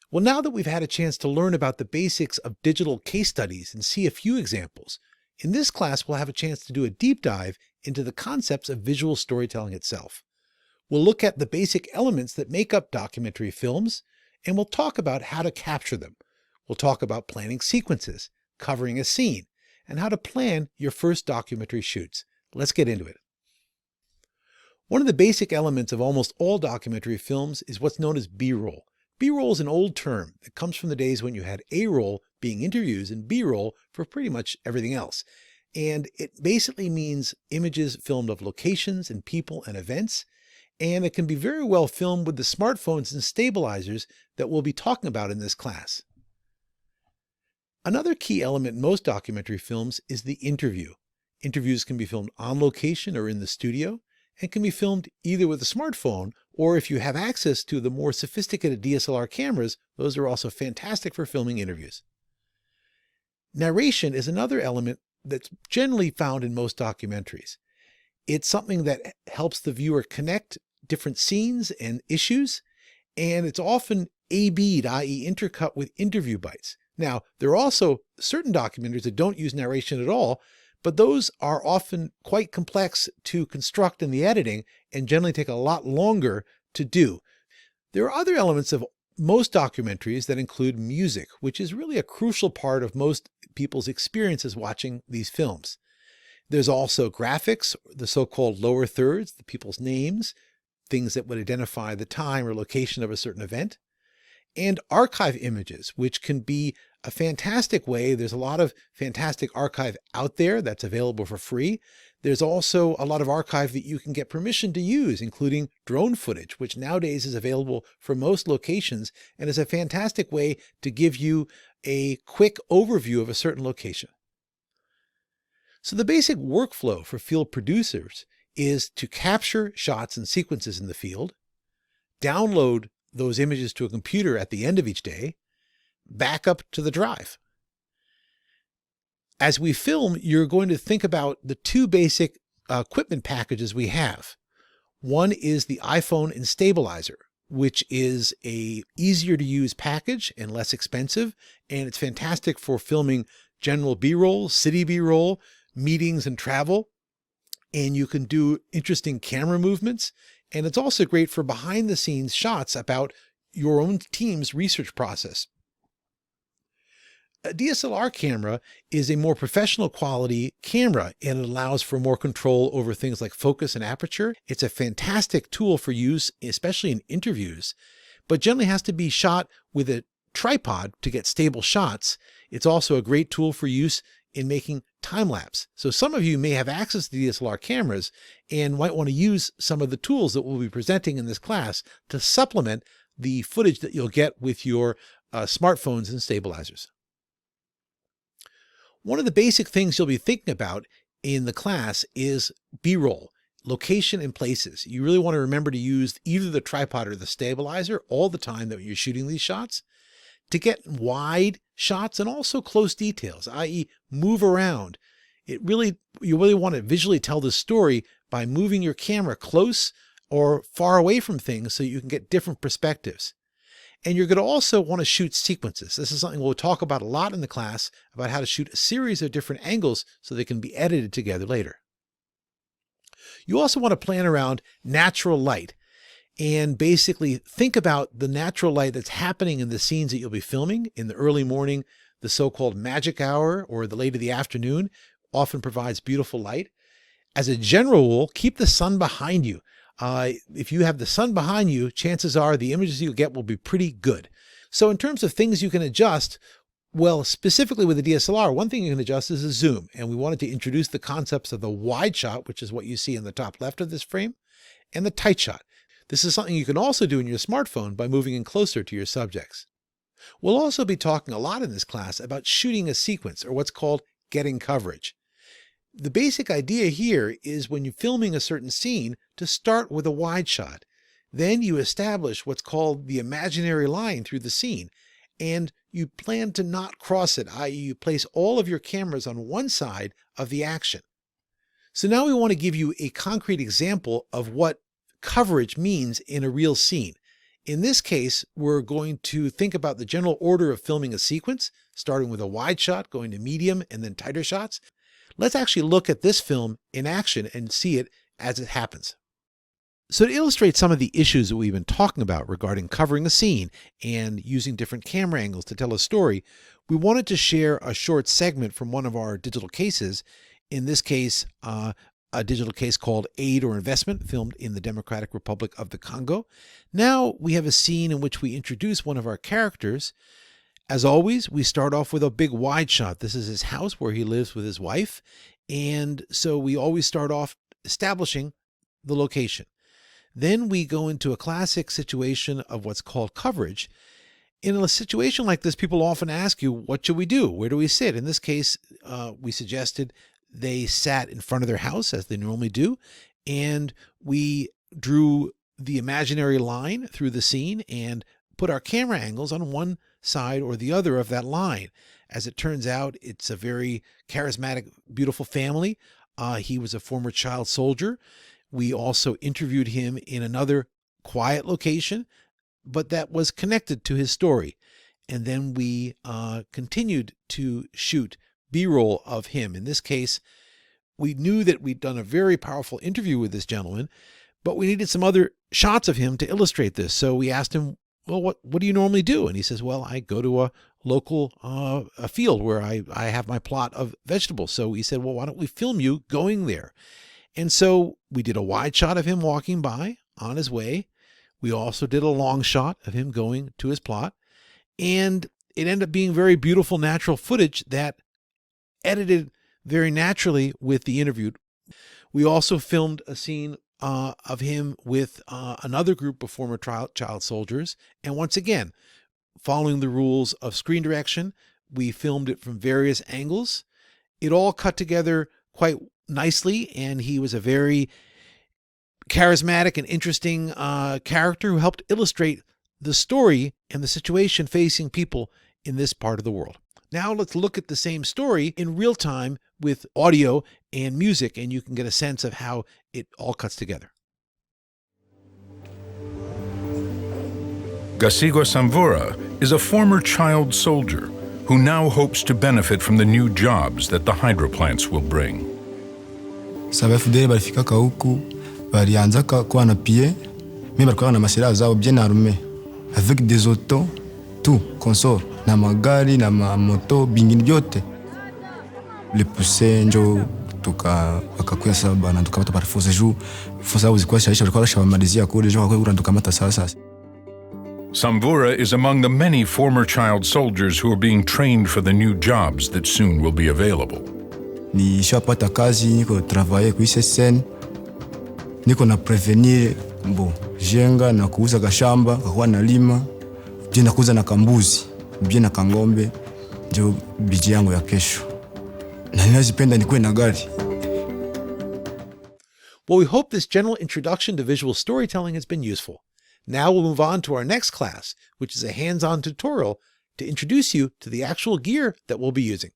Well, now that we've had a chance to learn about the basics of digital case studies and see a few examples, in this class we'll have a chance to do a deep dive into the concepts of visual storytelling itself. We'll look at the basic elements that make up documentary films, and we'll talk about how to capture them. We'll talk about planning sequences, covering a scene, and how to plan your first documentary shoots. Let's get into it. One of the basic elements of almost all documentary films is what's known as B-roll. B-roll is an old term that comes from the days when you had A-roll being interviews and B-roll for pretty much everything else. And it basically means images filmed of locations and people and events. And it can be very well filmed with the smartphones and stabilizers that we'll be talking about in this class. Another key element in most documentary films is the interview. Interviews can be filmed on location or in the studio, and can be filmed either with a smartphone, or if you have access to the more sophisticated DSLR cameras, those are also fantastic for filming interviews. Narration is another element that's generally found in most documentaries. It's something that helps the viewer connect different scenes and issues, and it's often AB'd, i.e. intercut with interview bites. Now, there are also certain documentaries that don't use narration at all, but those are often quite complex to construct in the editing and generally take a lot longer to do. There are other elements of most documentaries that include music, which is really a crucial part of most people's experiences watching these films. There's also graphics, the so-called lower thirds, the people's names, things that would identify the time or location of a certain event, and archive images, which can be a fantastic way. There's a lot of fantastic archive out there that's available for free. There's also a lot of archive that you can get permission to use, including drone footage, which nowadays is available for most locations and is a fantastic way to give you a quick overview of a certain location. So the basic workflow for field producers is to capture shots and sequences in the field, download those images to a computer at the end of each day, back up to the drive. As we film, you're going to think about the two basic equipment packages we have. One is the iPhone and stabilizer, which is a easier to use package and less expensive, and it's fantastic for filming general B-roll, city B-roll, meetings and travel. And you can do interesting camera movements. And it's also great for behind the scenes shots about your own team's research process. A DSLR camera is a more professional quality camera, and it allows for more control over things like focus and aperture. It's a fantastic tool for use, especially in interviews, but generally has to be shot with a tripod to get stable shots. It's also a great tool for use in making time-lapse. So some of you may have access to DSLR cameras and might want to use some of the tools that we'll be presenting in this class to supplement the footage that you'll get with your smartphones and stabilizers. One of the basic things you'll be thinking about in the class is B-roll, location and places. You really want to remember to use either the tripod or the stabilizer all the time that you're shooting these shots to get wide shots and also close details, i.e. move around. You really want to visually tell the story by moving your camera close or far away from things so you can get different perspectives. And you're going to also want to shoot sequences. This is something we'll talk about a lot in the class, about how to shoot a series of different angles so they can be edited together later. You also want to plan around natural light and basically think about the natural light that's happening in the scenes that you'll be filming in the early morning. The so-called magic hour or the late of the afternoon often provides beautiful light. As a general rule, keep the sun behind you. If you have the sun behind you, chances are the images you'll get will be pretty good. So in terms of things you can adjust, well, specifically with the DSLR, one thing you can adjust is the zoom. And we wanted to introduce the concepts of the wide shot, which is what you see in the top left of this frame, and the tight shot. This is something you can also do in your smartphone by moving in closer to your subjects. We'll also be talking a lot in this class about shooting a sequence, or what's called getting coverage. The basic idea here is when you're filming a certain scene to start with a wide shot. Then you establish what's called the imaginary line through the scene, and you plan to not cross it, i.e. you place all of your cameras on one side of the action. So now we want to give you a concrete example of what coverage means in a real scene. In this case, we're going to think about the general order of filming a sequence, starting with a wide shot, going to medium, and then tighter shots. Let's actually look at this film in action and see it as it happens. So to illustrate some of the issues that we've been talking about regarding covering a scene and using different camera angles to tell a story, we wanted to share a short segment from one of our digital cases. In this case, a digital case called Aid or Investment, filmed in the Democratic Republic of the Congo. Now we have a scene in which we introduce one of our characters. As always, we start off with a big wide shot. This is his house where he lives with his wife. And so we always start off establishing the location. Then we go into a classic situation of what's called coverage. In a situation like this, people often ask you, what should we do? Where do we sit? In this case, we suggested they sat in front of their house as they normally do, and we drew the imaginary line through the scene and put our camera angles on one side or the other of that line. As it turns out, it's a very charismatic, beautiful family. He was a former child soldier. We also interviewed him in another quiet location, but that was connected to his story. And then we continued to shoot B-roll of him. In this case, we knew that we'd done a very powerful interview with this gentleman, but we needed some other shots of him to illustrate this. So we asked him, well, what do you normally do? And he says, well, I go to a local a field where I have my plot of vegetables. So we said, well, why don't we film you going there? And so we did a wide shot of him walking by on his way. We also did a long shot of him going to his plot. And it ended up being very beautiful natural footage that edited very naturally with the interview. We also filmed a scene of him with another group of former child soldiers. And once again, following the rules of screen direction, we filmed it from various angles. It all cut together quite nicely, and he was a very charismatic and interesting character who helped illustrate the story and the situation facing people in this part of the world. Now let's look at the same story in real time with audio and music, and you can get a sense of how it all cuts together. Gasigwa Samvura is a former child soldier who now hopes to benefit from the new jobs that the hydroplants will bring. Sabafudeli balifikaka huku balianzaka kuwa na pie mimi balikuwa na masira zao bien armé avec des autos tout consort na magari na moto bingine vyote le pousser njo tukakuya saba na tukamata par force jour force zikuwa shaisha walikuwa shamalizia kule njo kwa tukamata sasa. Samvura is among the many former child soldiers who are being trained for the new jobs that soon will be available. Nishapata kazi, niko travailler kwa ISSN, niko na prevenir jenga na kuuza kashamba, kwa na lima, je na kuuza na kambuzi, je na kangombe, ndio biji yangu ya kesho. Na ninazipenda nikuwe na gari. Well, we hope this general introduction to visual storytelling has been useful. Now we'll move on to our next class, which is a hands-on tutorial to introduce you to the actual gear that we'll be using.